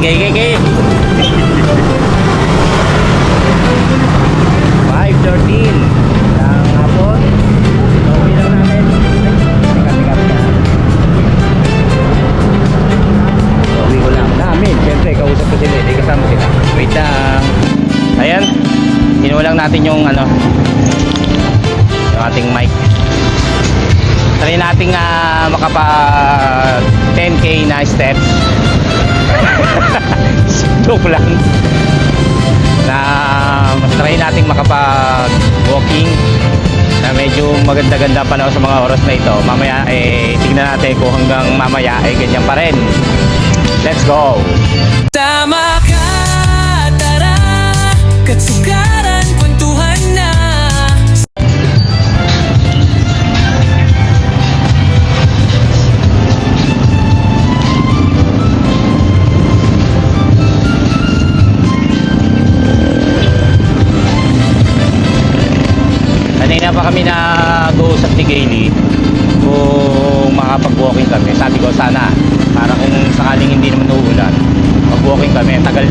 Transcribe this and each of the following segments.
Gay. 5:13 ng hapon. Pauwi lang namin. Teka. Pauwi ko lang namin. Siyempre, kausap ko sila. Hindi kasama sila. Wait lang. Ayan. Kinuha lang natin yung ano, yung ating mic. Try natin makapag 10k na steps. Joke lang. Na try natin makapag walking na medyo maganda-ganda pa na sa mga oras na ito. Mamaya tignan natin kung hanggang mamaya ganyan pa rin. Let's go. Tama ka, tara, katsugaran, kwentuhan na. Kanina pa kami nag-uusap ni Gailey kung makapag-walking kami. Sabi ko sana, para kung sakaling hindi naman uulan, mag-walking kami. Tagal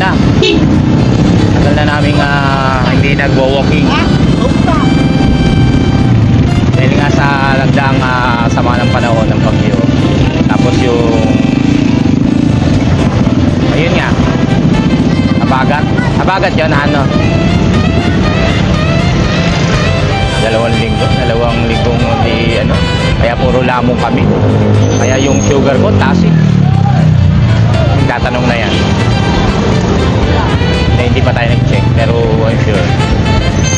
na namin hindi nag-walking dahil nga sa lagdang sama ng panahon ng bagyo. Tapos yung ayun nga, habagat yun, ano, dalawang linggong di ano, kaya puro lamong kami, kaya yung sugar ko taas eh. Tatanong na yan na hindi pa tayo nag-check, pero I'm sure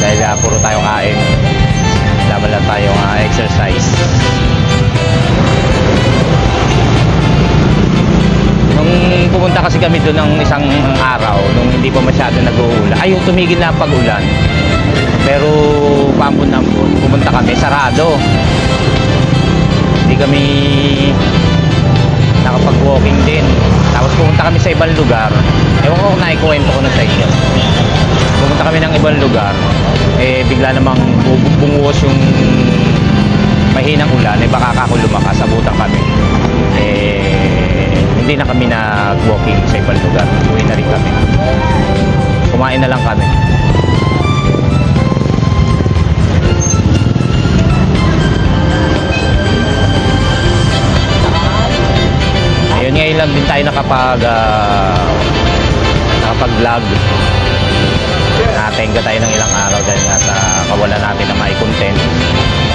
dahil puro tayo kain, laban lang tayong exercise. Nung pumunta kasi kami doon ng isang araw nung hindi pa masyado nag-uulan, ay yung tumigil na pag-ulan, pero pambon-ambon pumunta kami, sarado, hindi kami nakapag-walking din. Tapos pumunta kami sa ibang lugar, ewan ko kung naikuwento ko na sa inyo. Pumunta kami ng ibang lugar, bigla namang bumuhos yung mahinang ulan, baka ako lumakas, abutan kami, hindi na kami nag-walking sa ibang lugar, uwi na rin kami, kumain na lang kami. Ayun, ngayon lang din tayo nakapag-vlog. Natenga tayo ng ilang araw dahil nga sa kawalan natin ng may content.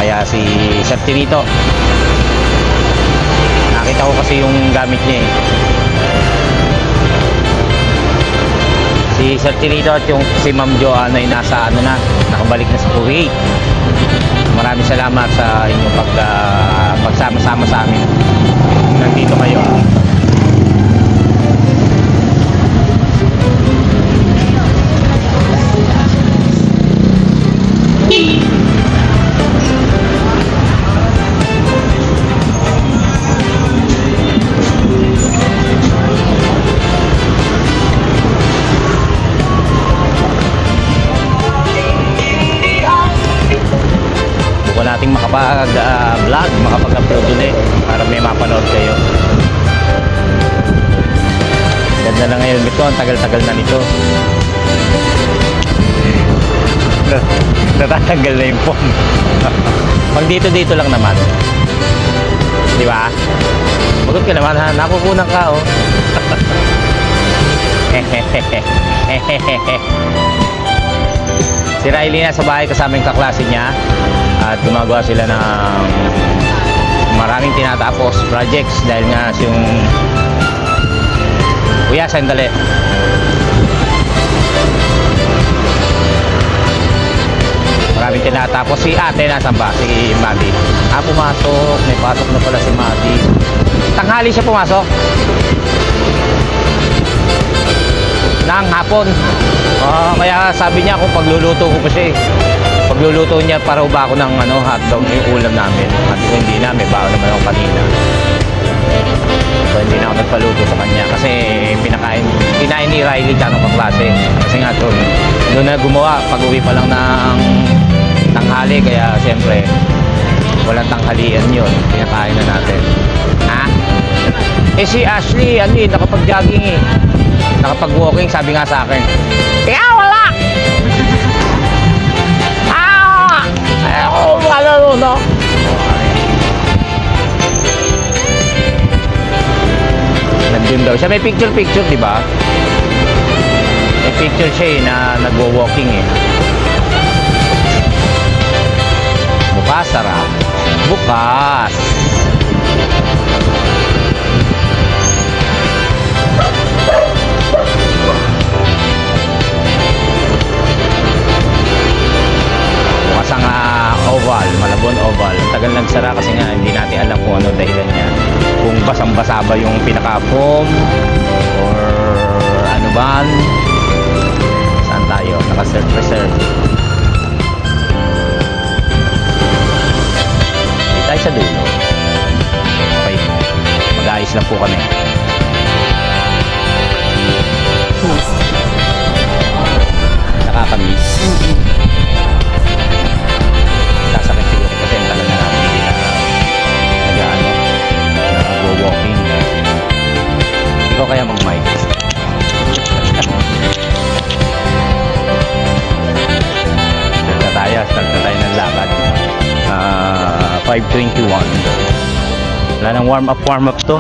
Kaya si Sir Tinito, nakita ko kasi yung gamit niya eh. Si Sir Tinito at yung si Ma'am Joanna ay nasa ano na, nakabalik na sa Kuwait. Maraming salamat sa inyong pagsama-sama sa amin. Nandito kayo. Bukan nating makapag-vlog, makapag-upload ulit para may mapanood kayo. Ganda na ngayon ito, ang tagal-tagal na nito. Natatanggal na yung phone. Pag dito lang naman, di ba? Bagot ka naman ha, nakukunan ka oh. Si Riley na sa bahay kasama yung kaklase niya at gumagawa sila ng maraming tinatapos projects dahil nga yung kuya, sandali. Maraming tinatapos. Si ate nasan ba? Si Maddie. Pumasok. May pasok na pala si Maddie. Tanghali siya pumasok ng hapon. Kaya sabi niya kung pagluluto ko pa siya eh. Pagluluto niya para ba ako ng hotdog yung ulam namin. At hindi na, may baon naman ako kanina. So hindi na ako nagpaluto sa kanya kasi kinain ni Riley kanong kaklase. Kasi nga doon na gumawa, pag-uwi pa lang ng tanghali, kaya siyempre walang tanghalian yun, pinakain na natin. Ha? Si Ashley nakapag-jogging eh. nakapag-walking, sabi nga sa akin, kaya wala! Ayoko, no? Nandun daw siya. May picture-picture, di ba? May picture siya na nagwo-walking eh. Bukas, sarap. Bukas. Bukas ang oval, Malabon Oval. Tagal nagsara kasi nga hindi natin alam kung ano dahilan niya. Kung basang-basa ba yung pinaka-foam or ano ba? Saan tayo? Naka-reserve. Hindi tayo sa dulo. Okay. Mag-aayos lang po kami. Nakakamiss. Sasakit siguro kasi ang tagal na namin hindi na nag-ano, nag-walking. Ikaw kaya mag-mic. Start na tayo ng lakad. 5:21. Wala nang warm up to.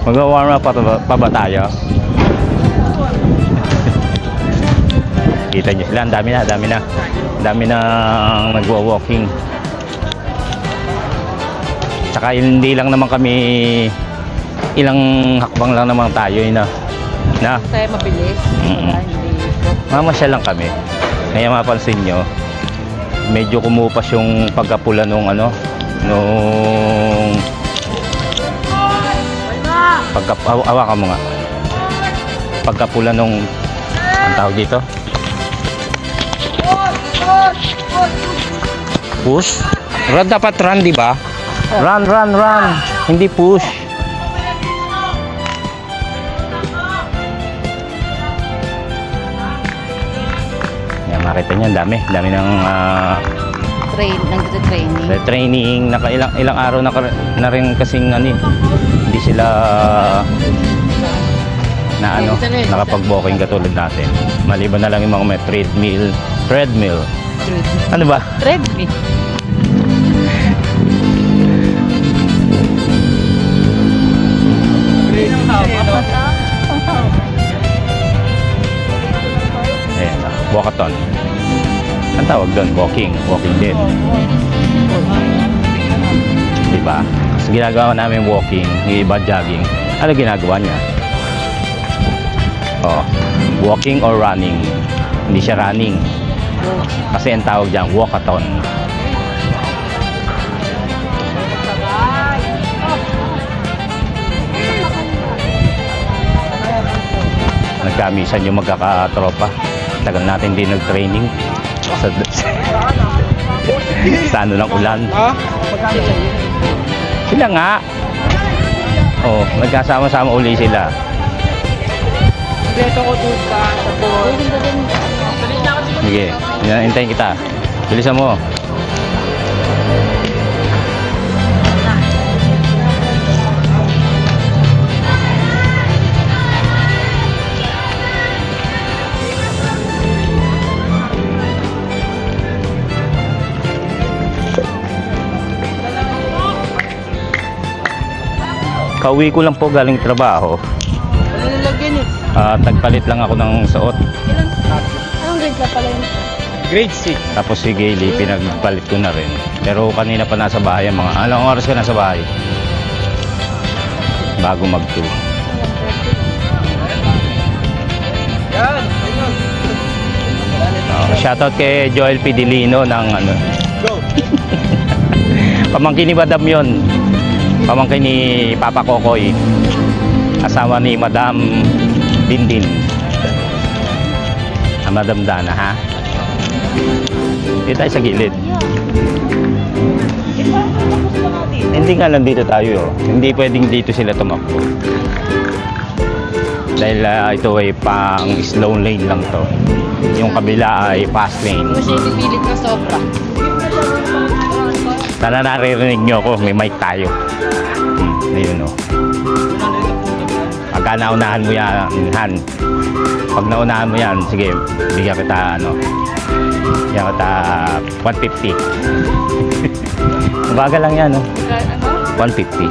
Mag-warm up pa ba tayo? Kita nyo sila, ang dami na nagwa-walking. Tsaka hindi lang naman kami, ilang hakbang lang naman tayo na Kaya mabilis. Wala, hindi. mamasyal lang kami. Kaya mapansin nyo, medyo kumupas yung pagkapula nung hawakan mo nga, pagkapula nung ang tawag dito, push. Run, dapat run, di ba? Run, hindi push. Yan, makita niyo, dami ng Nagtitraining. training. Ilang araw na rin kasing hindi sila nakapag-walking katulad natin. Maliban na lang yung mga may treadmill. Ano ba? Treadmill. Ayan, walkathon. Ang tawag doon, walking din. Diba? Mas ginagawa namin walking, yung iba jogging. Ano ginagawa niya? Walking or running. Hindi siya running. Kasi ang tawag dyan, walkathon. Nagkamisan yung magkakatropa. Tagal natin din nag-training. Sa ano ng ulan. Sila nga. Nagkasama-sama uli sila. Beto ko doon ka sa board. Sige, hintayin kita. Bilisan mo. Kauwi ko lang po galing trabaho. Ano nilagyan eh? Nagpalit lang ako ng suot. Anong grade ka pala yun? Grade 6. Tapos si Gayle, pinagpalit ko na rin. Pero kanina pa nasa bahay ang mga... Anong oras ka nasa bahay? Bago mag-2. Shoutout kay Joel Pidilino ng Go! pamangkin ni Madam yun. Pamangkin ni Papa Kokoy. Asawa ni Madam Dindin. Madam Dana, ha? Dito tayo sa gilid. Hindi nga lang dito tayo. Hindi pwedeng dito sila tumakbo. Dahil ito ay pang slow lane lang to. Yung kabila ay fast lane. Hindi mo siya ipipilit na sobra. Sana naririnig nyo ako. May mic tayo. Ayun o. Pagka naunahan mo yan, Han. Pag naunahan mo yan, sige, bigyan kita, bigyan kita 150. Mabagal lang yan, no? Ano? 150.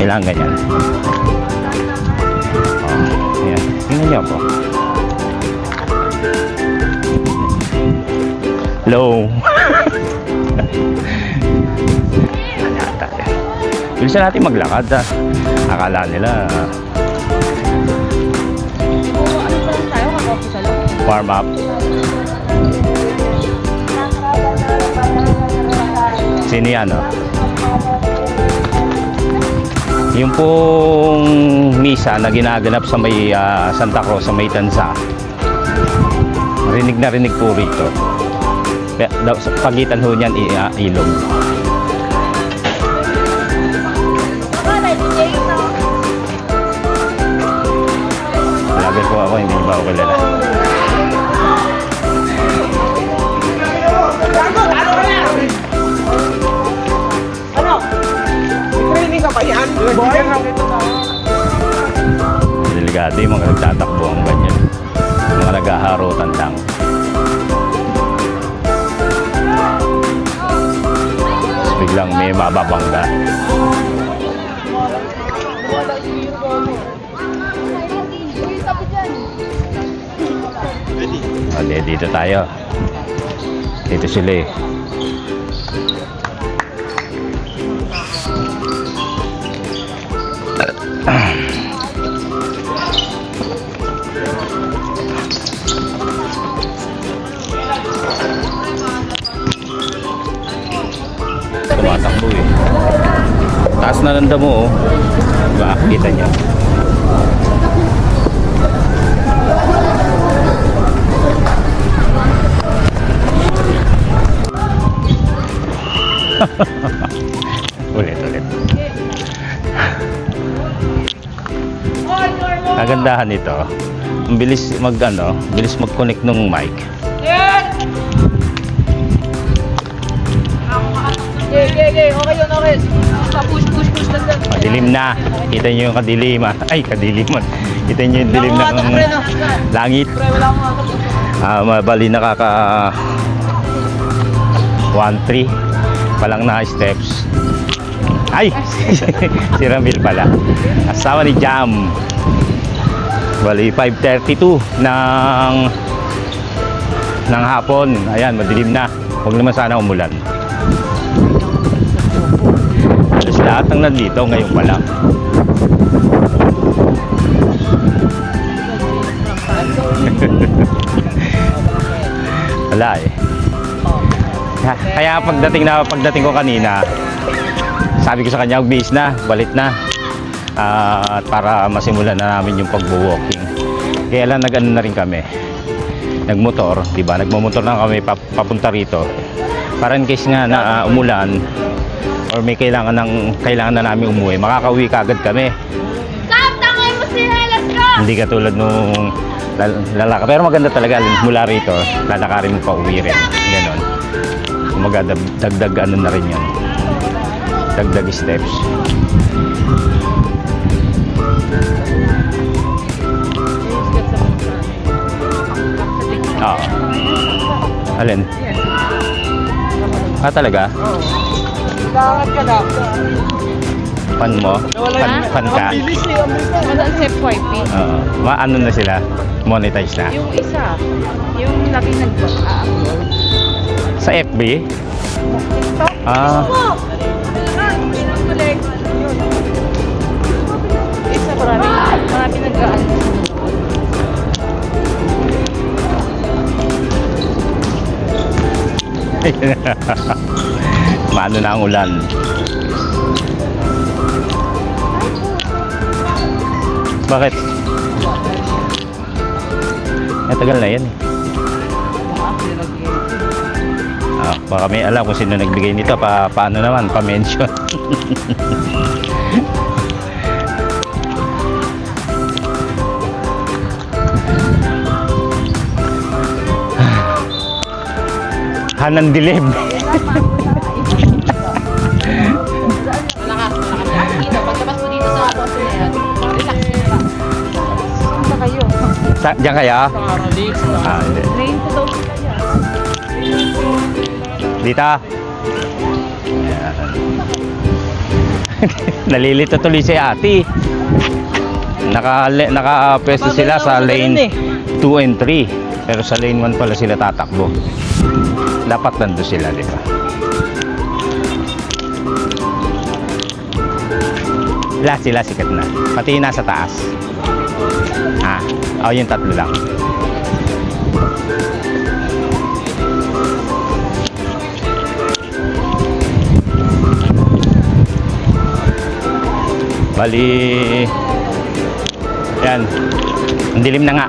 Kailangan ganyan. Oh, yan. Tingnan niyo po. Hello. Bilisan natin maglakad. Akala nila Ano pa lang tayo? Kakopi sa lang. warm up. Sino yan, no? Yung pong misa na ginaganap sa may Santa Cruz, sa may Tanza. Rinig na rinig po rito. Kaya, sa pagitan ho niyan, ilog. Lagal po ako, hindi ba ako kilala. Delikado yung mga nagtatakbo ang ganyan. Yung mga naghaharutan lang. Tapos biglang may mababangga. Okay, dito tayo. Dito sila eh. Tumatakbo eh. Taas na ng damo oh. Diba? Kita niyo. Ulit. Kagandahan nito. Ang bilis bilis mag-connect ng mic. Okay yun, okay. Push lang dyan. Madilim na. Kita niyo yung kadiliman. Ay, kadiliman. Kita niyo yung dilim ng langit. Wala akong Mabali nakaka 1-3 palang na steps. Ay! Si Ramil pala. Asawa ni Jam. Bali 5:32 ng hapon. Ayan, madilim na. Huwag naman sana umulan. Halos lahat ng nandito ngayon pa lang. Wala eh. Kaya pagdating ko kanina, sabi ko sa kanya, base na, balit na. At para masimulan na namin yung pagbo-walking. Kaya lang nag-ano na rin kami. Nagmotor, di ba? Nagmomotor na kami papunta rito. Para in case nga na umulan or may kailangan na namin umuwi, makakauwi kagad kami. Hindi katulad nung lalaka. Pero maganda talaga mula rito, lalakarin mo pa uwi rin. Ganon. Dagdag ano na rin yun. Dagdag steps. Oo. Alin? Talaga? Oo. Lakad ka na. Fan mo? Fan ka? Madaan sa FYP. Oo. Ano na sila? Monetize na? Yung isa, yung lagi nag-upload. Sa FB? TikTok? Isa marami nag-ano. Maano na ang ulan. Bakit? Tagal na yan. Baka may alam kung sino nagbigay nito. Paano naman? Pa-mention. Hanan dilim. Malakas. Pagkabas mo dito sa boss na yan, relax. Diyan kaya? Hindi. Train ko daw sila yan. Dito. Ayan. Nalilito tuloy si ate. Naka-pwesto sila sa lane 2 and 3. Pero sa lane 1 pala sila tatakbo. Dapat nandun sila, di ba? Sila sikat na. Pati yung nasa taas. Yung tatlo lang. Bali, yan. Ang dilim na nga.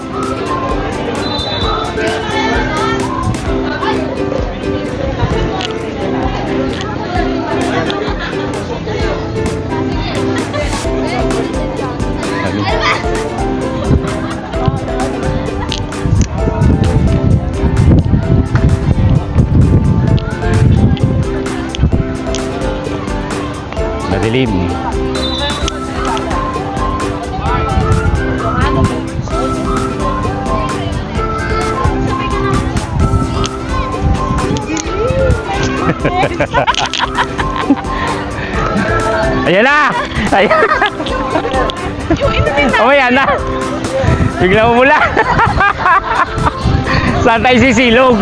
Madilim. Ayan na! Ayan! Ayan na! Bigla umula! Saan tayo sisilong?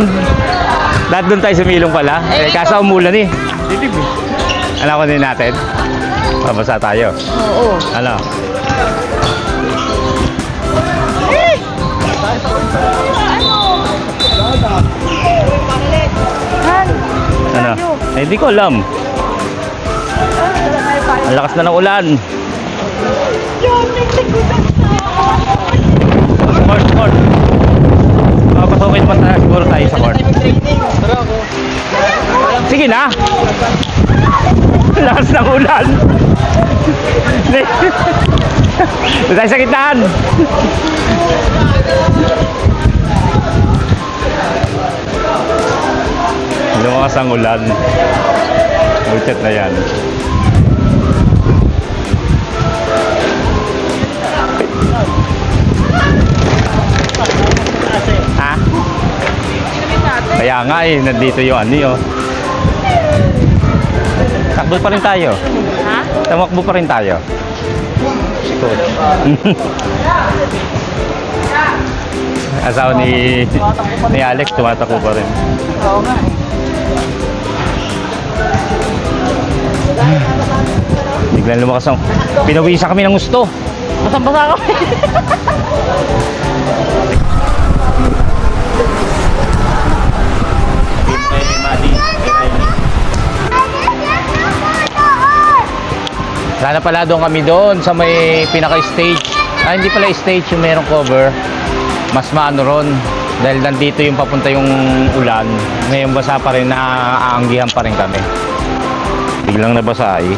Lahat doon tayo sumilong pala. Kasa umulan eh. Ano ko din natin? Mabasa tayo. Oo. Ano? Ano? Hindi ko alam. Ang lakas na ng ulan. Court. Papasukin naman tayo siguro tayo sa court. Sige na. Ang lakas ng ulan. Doon tayo sa kitaan. Lumakas ang ulan. Buchat na yan. Ha? Kaya nga eh, nandito yung ano yun. Takbo pa rin tayo. Ha? Tamakbo pa rin tayo. Sikod. Asawa ni Alex, tumatakbo pa rin. Oo nga eh. Biglang lumakas ang... Pinawisan kami ng gusto. Basang-basa kami. Sana pala doon kami doon sa may pinaka-stage. Hindi pala stage yung merong cover. Mas maano ron. Dahil nandito yung papunta yung ulan. Ngayon basa pa rin, naaanggihan pa rin kami. Biglang nabasa eh.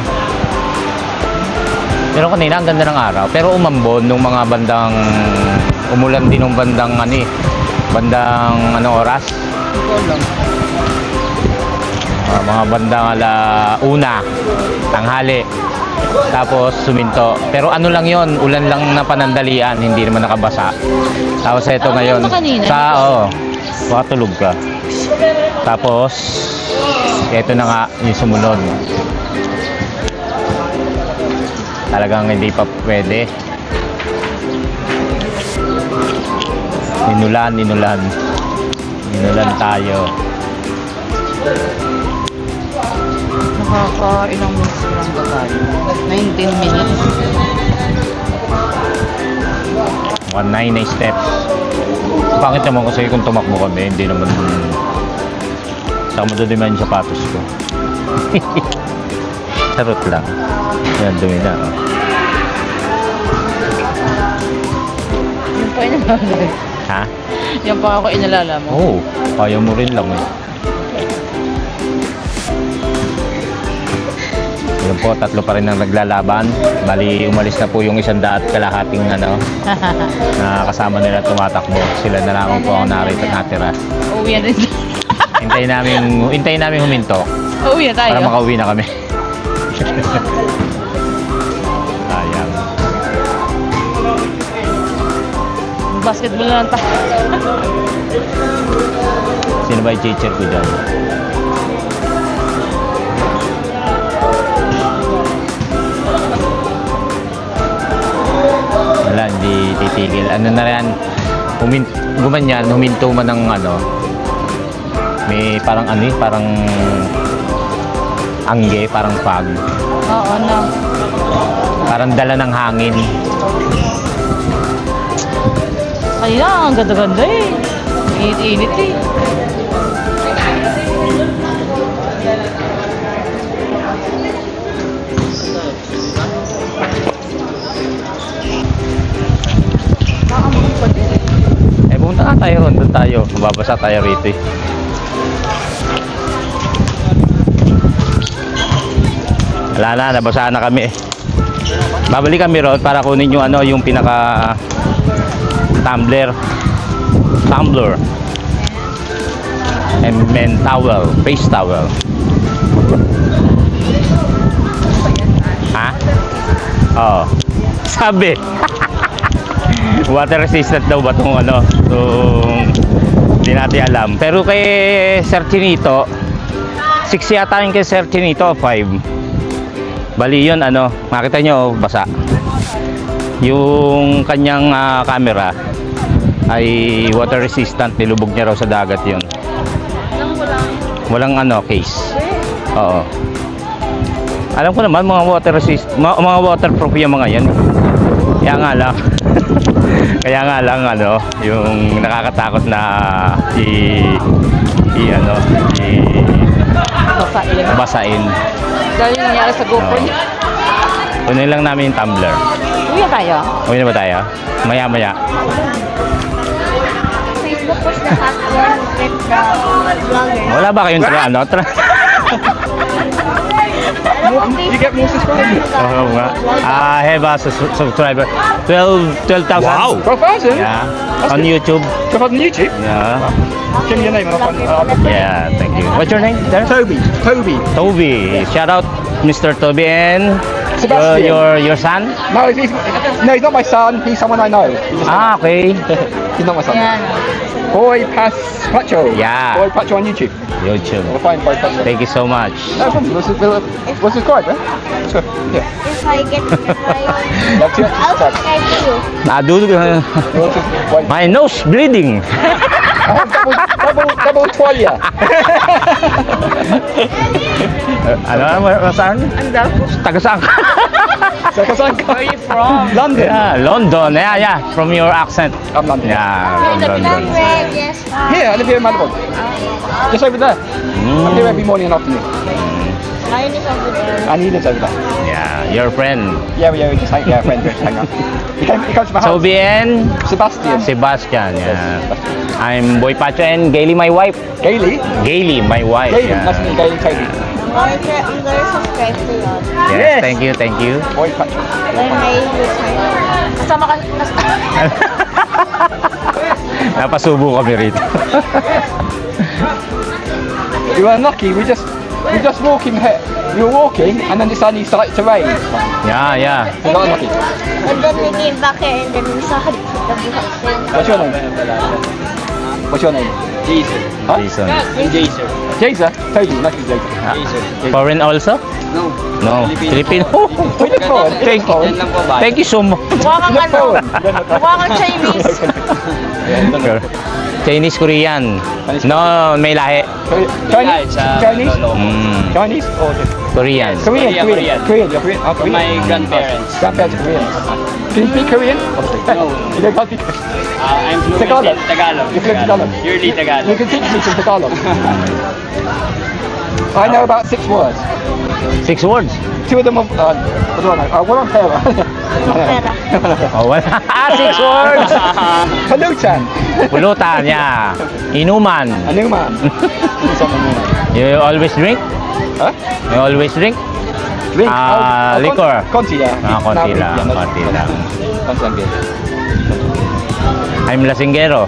Pero kanina ang ganda ng araw. Pero umambon nung mga bandang... Umulan din nung bandang ano eh. Bandang ano oras? Mga bandang una. Tanghali. Tapos suminto. Pero ano lang yon, ulan lang na panandalian, hindi naman nakabasa. Tapos ito ngayon. Baka tulog ka. Tapos ito na nga yung sumunod. Talagang hindi pa pwede. Inulan tayo. Nakaka-ilang minutes lang ba tayo? 19 minutes. 19 na steps. Pangit naman kasi kung tumakbo kami, hindi naman saka madudumi yung sapatos ko. Charot lang. Yan, dumi na. Oh. Yung pa inalala. Ha? Yung pa ako inalala mo. Oo, kaya mo rin lang eh. Yun po, tatlo pa rin ang naglalaban. Bali, umalis na po yung 100 kalahating ano, na kasama nila tumatakbo. Sila na lang po ang narito natira. Uuwi na rin. Hintayin namin huminto Uuwi na tayo. para makauwi na kami. Sayang. Mag-basketball na lang tayo. Sino ba yung teacher ko dyan? Wala, hindi titigil. Ano na yan? Gumanyan, huminto man ng ano. May parang ano eh, parang angge, parang fog. Oo, no. Parang dala ng hangin. Kanina, ang ganda-ganda eh. Init-init eh. Eh, pumunta nga tayo ron, doon tayo. Mababasa tayo rito eh. Wala na, nabasaan na kami eh. Babalik kami ron para kunin yung ano, yung pinaka tumbler. And men towel, face towel. Ha? Oo. Sabi. Water resistant daw ba itong ano? Hindi natin alam. Pero kay Sir Chinito, 6 yata yung kay Sir Chinito, 5. Bali yun, ano, makita nyo, basa. Yung kanyang camera ay water resistant, nilubog niya raw sa dagat yun. Walang ano, case. Oo. Alam ko naman, mga water resist, mga waterproof yung mga yan. Kaya nga lang. Kaya nga lang, ano, yung nakakatakot na basain. Dahil yung nangyari sa GoPro niya. Kunin lang namin yung tumbler. Uwi tayo. Uwi na ba tayo? Maya-maya. Facebook was the hotline with the vloggers. Wala ba kayong You get more subscribers? Oo nga. I have a subscriber. 12,000. Wow! 12,000? Yeah. On YouTube. 12,000 on YouTube? Yeah. Give me your name and I'll find Yeah, thank you. What's your name? There? Toby. Toby. Shout out Mr. Toby and Sebastian. your son? No, he's not my son. He's someone I know. Okay. He's not my son. Yan. Boy Pacho. Yeah. Boy Pacho on YouTube. YouTube. We'll find Boy Pacho. Thank you so much. No problem. We'll subscribe, eh? Sure. Yeah. If I get subscribed, Love to I'll subscribe. subscribe to you. We'll subscribe. My nose bleeding. Double tuwalya. Ano saan? Taga saan ka? Saan ka? Where are you from? London. Yeah, London. Yeah. From your accent. I'm London. Yeah, from London. Red, yes. Here, I live here in Malibon. Just over there. I'm here every morning and afternoon. Mine is over there. And he lives over there. Yeah, your friend. Yeah, we just hang out. He comes to my house. Toby and Sebastian. Sebastian. Yeah. I'm Boy Pacho and Gaily, my wife. Gaily. Gaily, my wife. Gaily. Yeah. Nice to meet you, Gaily. Katie. I'm gonna subscribe to you Yes, Yes. thank you. Boy Pacho. when I return. Kasama ka. Napasubo kami rito. We were unlucky. We just walking here. We were walking and then it suddenly started to rain. Yeah. We got unlucky. And then we came back here and then we saw the buhok. What's your name? What's your name? Jason. Huh? Jason. Jason. Jason. Toby. Nice to meet you, Jason. Foreign also? No. No. Filipino. We look forward. Thank you. Yan lang po ba? Thank you so much. Mukha kang Look ano. forward. Mukha kang Chinese. Chinese, Korean. No, may lahi. Chinese? Chinese? Mm, Chinese? Or just Korean. Korean? Korean. Korean. You're Korean? Oh, From Korean. my grandparents. Grandparents are Korean. Can you speak Korean? No. You don't speak I'm fluent Tagalog. in Tagalog. You fluent Tagalog? Purely You Tagalog. can teach me some Tagalog. I know about 6 words. 6 words. 2 of them are, what do I know? One on pera. Oh, wala. 6 words. Palutan. Pulutan, yeah. Inuman. A new man. You always drink? Huh? You always drink? Drink. Liquor. Conti, yeah. Konti lang. Conti lang good. I'm lasinggero.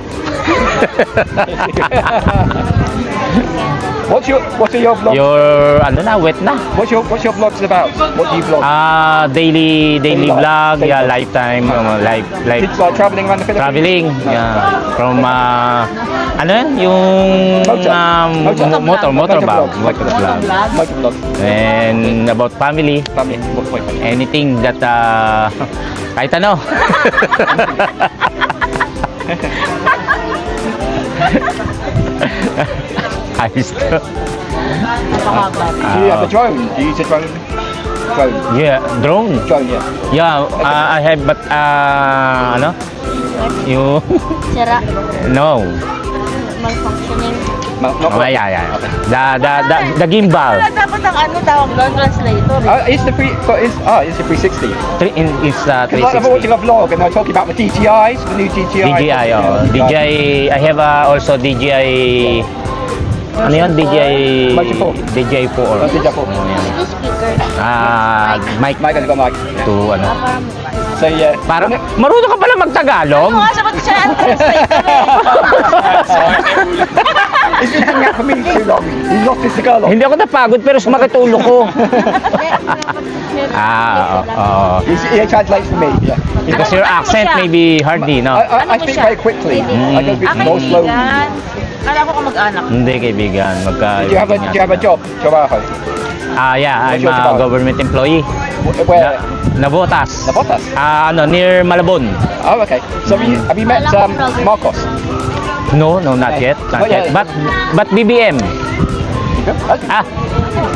What are your vlogs? Your, ano na, wet na. What's your vlogs about? What do you vlog? Daily Daily life. vlog, Daily yeah, life. lifetime, life, It's like traveling around the Philippines. traveling, yeah. From, ano yan, yung Motor. motor vlog. Motor vlog. And about family, Family. What family? anything that, kahit ano. Ayos to. Do you have a drone? Do you use a drone? Drone. Yeah, drone. Drone, yeah. Yeah, I have, but, ano? You, Sira. no. Malfunctioning. Not Oh, yeah. The gimbal. Wala dapat ang ano tawag doon, translator. It's the 360. It's Because I'm watching 360. a vlog and they're talking about the DJIs, the new DJI. DJI, oh. Yeah. DJI, I have also DJI, ano yun? DJI, Mic 4. DJI 4. Oh, DJI 4. The speaker. Mic Mike has got mic. to, ano. So yeah. Parang, marunong ka pala magtagalog? Ano nga, sabat ko siya ang translator eh. He's been hanging out for me too long. He lost his cigar. Hindi ako napagod pero sumakit ulo ko. He translates for me. Yeah. Because your accent may be hardy, no? I speak very quickly. I don't speak more slowly. Kaibigan. Kala ko ka mag-anak. Hindi kaibigan, Do you have a job? Trabajo. Yeah, I'm What's your a trabaho? government employee. Where? Nabotas. Nabotas? Near Malabon. Oh, okay. So have you met Marcos? No, not yet. Not Oh, yeah. yet. But BBM.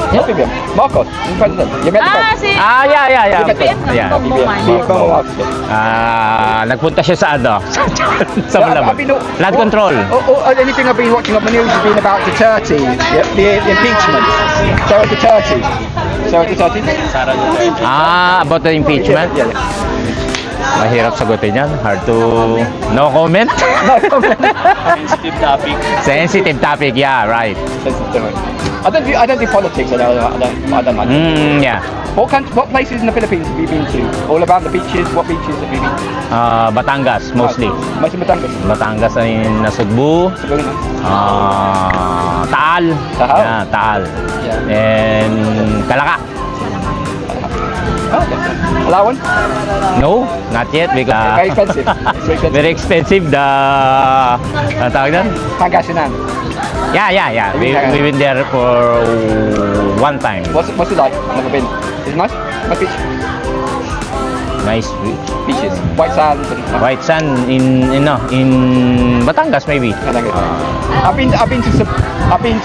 Not BBM. Marcos, the president. You met the president? Yeah. BBM na Yeah. Bongbong. Nagpunta siya sa ano? sa Malabon. Land control. Anything I've been watching on the news has been about Duterte, the impeachment. Sarah Duterte. About the impeachment. Yeah. Mahirap sagutin yan. Hard to... No comment? Sensitive topic. Sensitive topic, yeah, right. I don't do politics. I don't like it. Yeah. What places in the Philippines have you been to? All about the beaches. What beaches have you been to? Batangas, mostly. Most of Batangas. Batangas ay Nasugbu. Very nice. Taal. Taal. Yeah, Taal. Yeah. And Calaca. Oh, okay. Palawan? No, not yet because Very expensive. It's very expensive. very expensive the ano tawag doon? Pangasinan. Yeah. We've been there for one time. What's it like? I've never been. Is it nice? Nice beach? Nice Beaches. White sands and white sand in Batangas maybe. I've been to Subic. I've been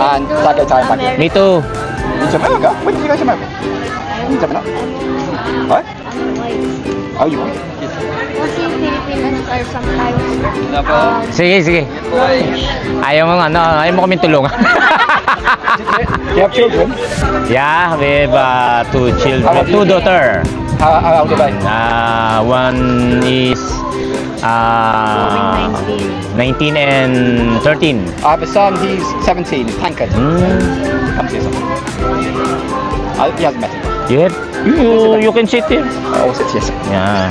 And to Tagaytay and Baguio. Me too. To America? When did you go to America? You never know. What? Oh, you went. Kasi Filipinas are sometimes Sige. Ayaw mo kaming tulungan. Do you have children? Yeah, we have two How children, old two are you? daughter. How old are they? One is 19 and 13. I have a son, he's 17, Tankard. Come see us. He hasn't met him. You can sit here. Oh, yes. Yeah.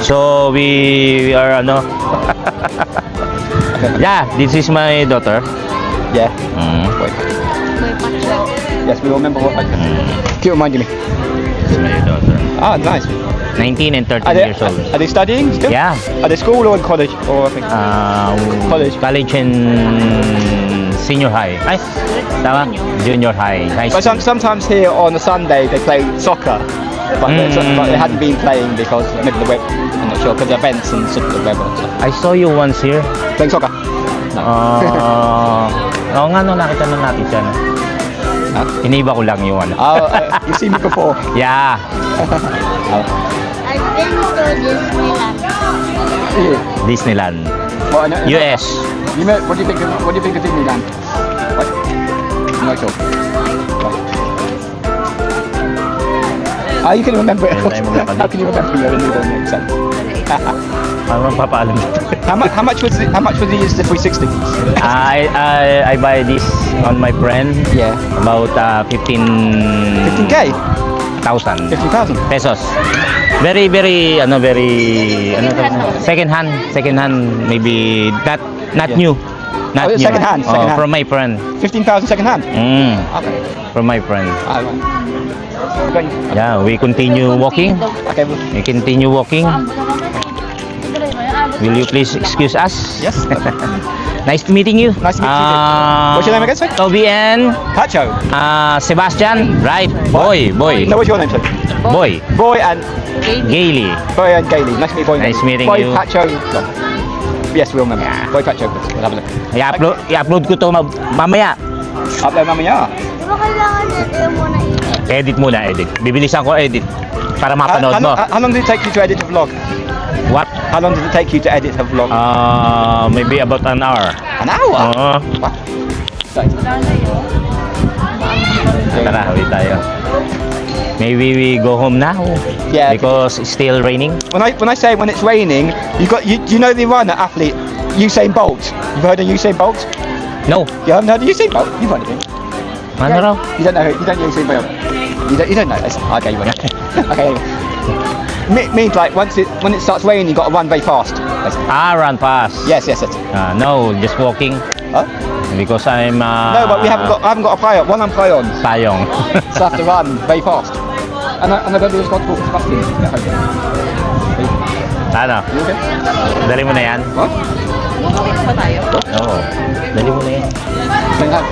So we are yeah, this is my daughter. Yeah. Wait. Yes, we remember what. Keep reminding me. This is my daughter. Ah, nice. 19 and 13 years old. Are they studying still? Yeah. Are they school or in college? Or I think. College and senior high. Ay, tama? Junior high. High But school. sometimes here on a Sunday they play soccer, but they hadn't been playing because maybe the web. I'm not sure because the events and sort of the web and stuff. I saw you once here. Playing soccer. Oo nga, nakita na natin siya. Huh? Iniba ko lang yung Oh, you've seen me before. Yeah. I've been to Disneyland. Yeah. Disneyland. Well, I know- US. What do you think of Disneyland? What? I'm not sure. You can remember it. How can you remember your renewal name? Son? Parang papaalam. How much was the 360? I buy this on my friend. Yeah. About 15,000 15K? 15,000. pesos. Very second hand maybe not new. Not Oh, new. second hand, second hand. From my friend. 15,000 second hand. Okay. From my friend. Going. Yeah, we continue walking. Okay. We continue walking. Will you please excuse us? Yes. Nice to meeting you. Nice to meet you too. What's your name again, sir? Toby and Pacho. Sebastian, right? Boy. No, what's your name, sir? Boy. Boy and Gaily. Gailey. Nice to meet you, Boy. Nice meeting Boy you. Pacho. Yes, real number. Boy Pacho. We'll have a look. I-upload ko to mamaya. Upload mamaya. Di ba kailangan muna Edit muna, edit. Bibilisan ko edit para mapanood mo. How long did it take you to edit a vlog? What? How long did it take you to edit a vlog? Maybe about an hour. An hour? Oo. What? Tara, uwi tayo. Maybe we go home now. Yeah. Because it's still raining. When I say when it's raining, you know the runner athlete Usain Bolt. You've heard of Usain Bolt? No. You haven't heard of Usain Bolt? You've heard of him. Ano raw? You don't know Usain Bolt. You don't know. Okay, you won't. Okay. Means like when it starts raining, you got to run very fast. Basically. Run fast. Yes. No, just walking. Huh? Because I'm No, but I haven't got a play on. One I'm play on. Sayong. So I have to run very fast. And I don't do this got to walk fast. Ano? You okay? Dali mo na yan? What? Oo. Dali mo na yan. Saying hi.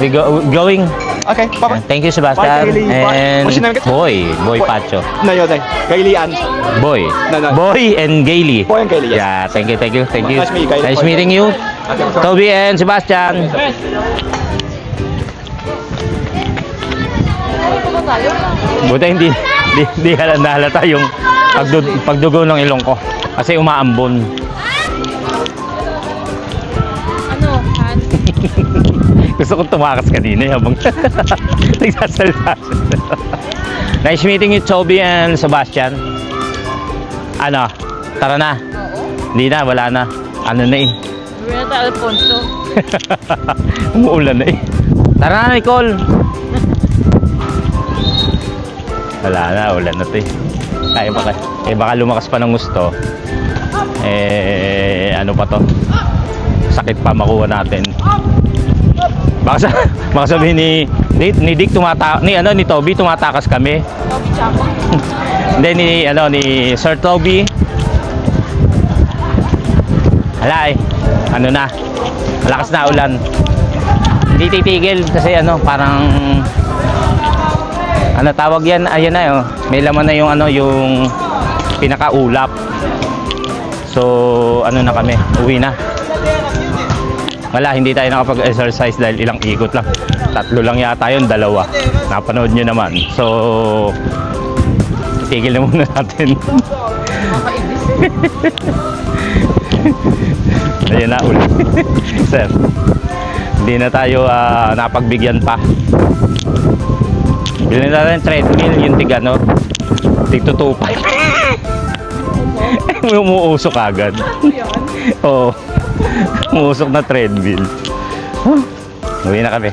We going. Okay, bye bye. Thank you, Bye, Sebastian. Gaily. Bye. And What's your name again? Boy Pacho. No, your name. Gailey and Boy. No. Boy and Gaily. Boy and Gailey, yes. Yeah, thank you. Nice to meet you, Gaily. Nice meeting you. Toby and Sebastian. Buti hindi nahalata yung pagdugo ng ilong ko. Kasi umaambon. Ano? Han? Gusto kong tumakas kanina habang nagsasalita. Nice meeting you, Toby and Sebastian. Ano? Tara na. Hindi na, wala na. Ano na eh. Gawin na tayo, Alfonso. Umuulan na eh. Tara na, Nicole. Wala na, ulan na to eh. Kaya baka lumakas pa ng gusto. Ano pa to? Sakit pa makuha natin. Baka sabihin ni Dick ni Toby tumatakas kami. Toby Chapo. Hindi ni Sir Toby. Hala ano na. Malakas na ulan. Hindi titigil kasi parang tawag yan, ayan na may laman na yung pinakaulap. So na kami, uwi na. Wala, hindi tayo nakapag-exercise dahil ilang ikot lang. 3 lang yata yun, 2. Napanood nyo naman. So, itigil na muna natin. Ayun na, ulit. Sir, hindi na tayo napagbigyan pa. Bilhin na natin treadmill, yung tig-2.5. Umuusok agad. Oo. Umuusok na treadmill. Uwi na kami.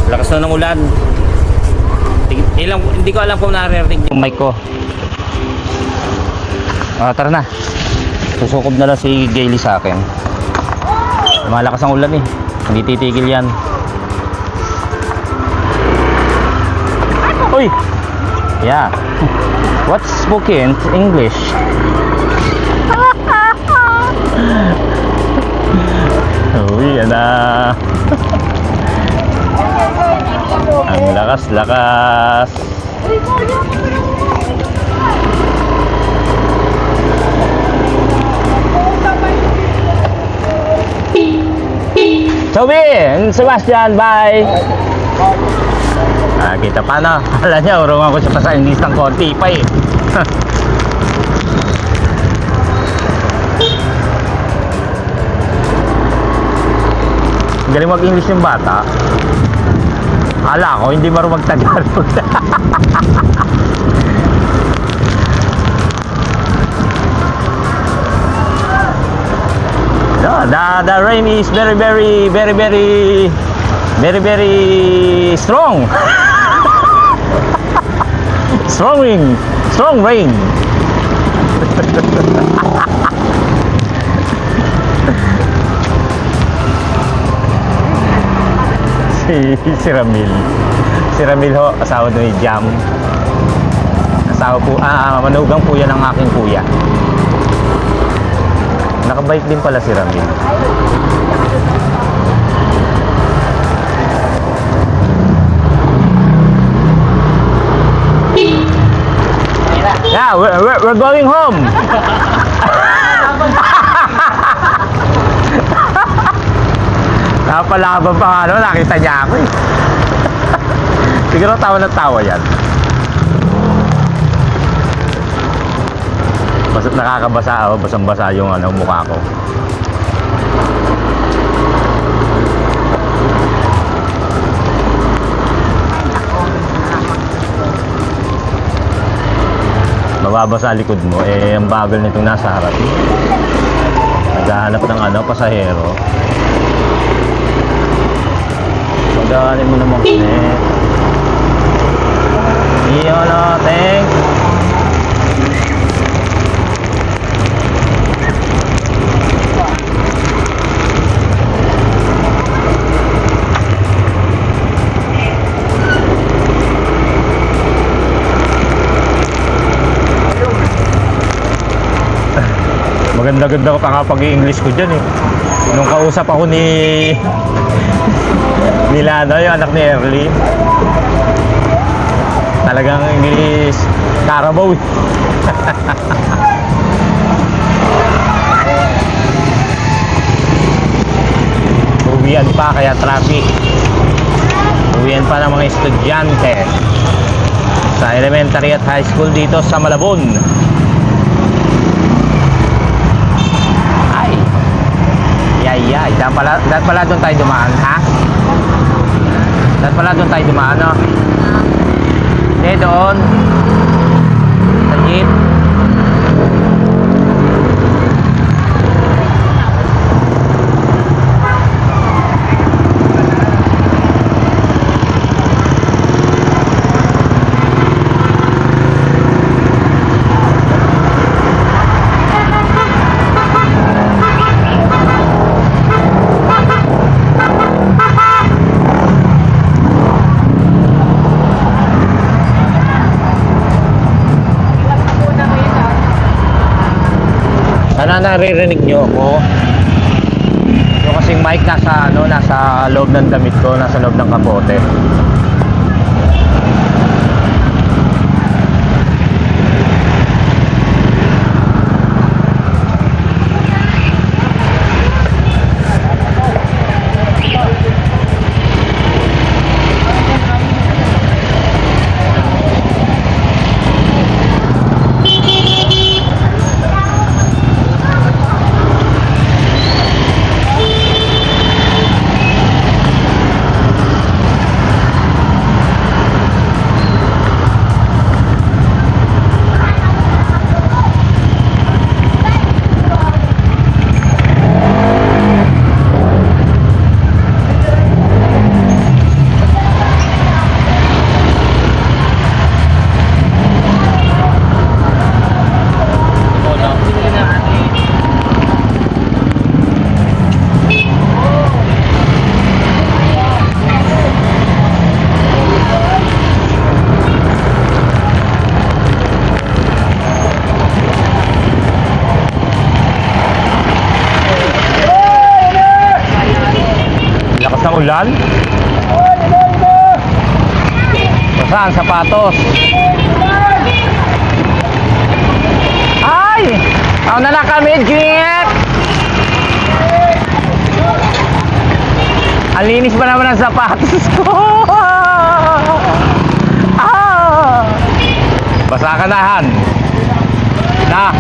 Lakas na ng ulan. Hindi ko alam kung naririnig yung mic ko. Tara na. Susukob na lang si Gaily sa akin. Malakas ang ulan eh. Hindi titigil yan. Uy! Yeah. What's spoken English? Uy, yan na. Ang lakas. Toby and Sebastian, bye! Kita pa na. Alam niya, urungan ko siya pa sa English ng konti pa eh. Galing mag-English yung bata. Akala ko, hindi marunong mag-Tagalog. The rain is very strong. Strong rain. Strong rain. si Ramil. Si Ramil ho, asawa ni Jam. Asawa po, manugang po yan ng aking kuya. Nakabike din pala si Ramil. Yeah, we're going home. Napalaban pa nga naman, nakita niya ako eh. Siguro tawa na tawa yan. Basta nakakabasa ako, basang-basa yung mukha ko. Mababasa likod mo, ang bagal nitong nasa harap. Naghahanap ng pasahero. Magaling mo naman kulit. Iyon natin. Maganda-ganda ko pa nga pag-i-English ko dyan eh. Nung kausap ako ni Lano, yung anak ni Erly. Talagang English Carabao eh. Uwian pa kaya traffic. Uwian pa ng mga estudyante sa elementary at high school dito sa Malabon. Ay, dapat pala doon tayo dumaan, ha? Dapat pala doon tayo dumaan, no? Hindi, doon. Sa jeep. Sana naririnig nyo ako. Yung kasing mic nasa loob ng damit ko, nasa loob ng kapote. Ulan? Saan? Sapatos? Ay! Ako na lang kami, Jeep! Ang linis ba naman ang sapatos ko? Basa ka na, Han. Na!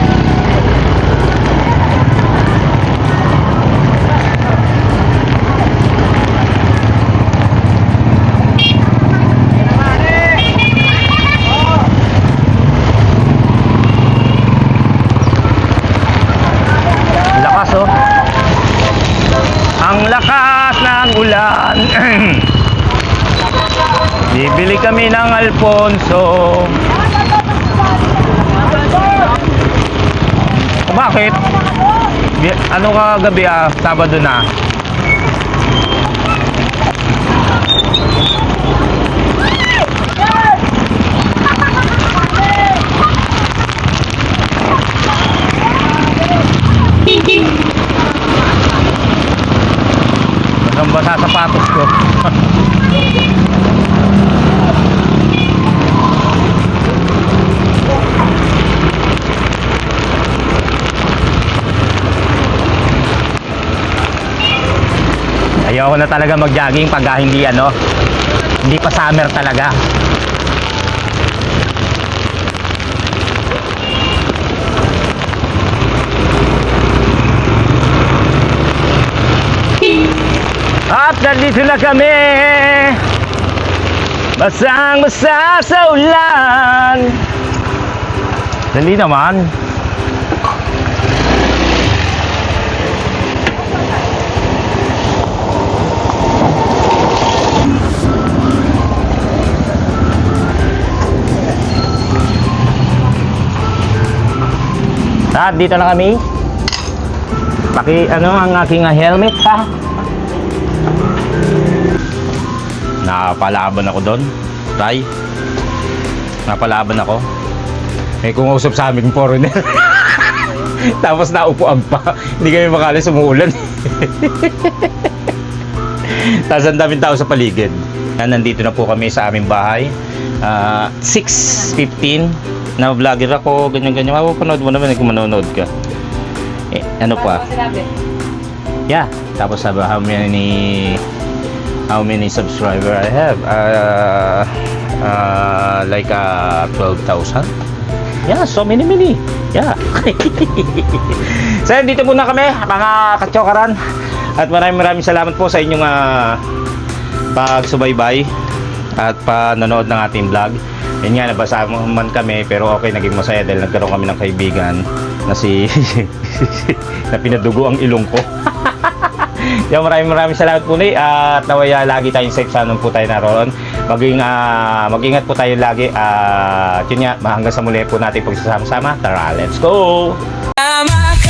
Ang lakas ng ulan. Bibili kami ng Alfonso. Bakit? Ano ka gabi Sabado na. Basang-basa sapatos ko. Ayoko na talaga mag-jogging pag hindi pa summer talaga. At nandito na kami, basang-basa sa ulan. Dali naman. At dito na kami. Ang aking helmet ha. Napalaban ako doon. Tay. Napalaban ako. May kumausap sa aming foreigner. Tapos naupuan pa. Hindi kami makalis, umuulan. Tapos ang daming tao sa paligid. Nandito na po kami sa aming bahay. 6:15. Na vlogger ako, ganyan-ganyan. Mapapanood mo naman kung manonood ka. Ano pa? Yeah. Tapos sabi, how many subscriber I have? Like 12,000. Yeah, so many. Yeah. So, dito muna kami, mga katsokaran. At maraming salamat po sa inyong pagsubaybay at panonood ng ating vlog. Yun nga, nabasa man kami, pero okay, naging masaya dahil nagkaroon kami ng kaibigan na na pinadugo ang ilong ko. Yung maraming salamat po ulit at nawaya lagi tayong safe sa po tayo naroon. Mag-ingat po tayo lagi at yun nga, hanggang sa muli po natin pagsasama-sama. Tara, let's go! Tama ka.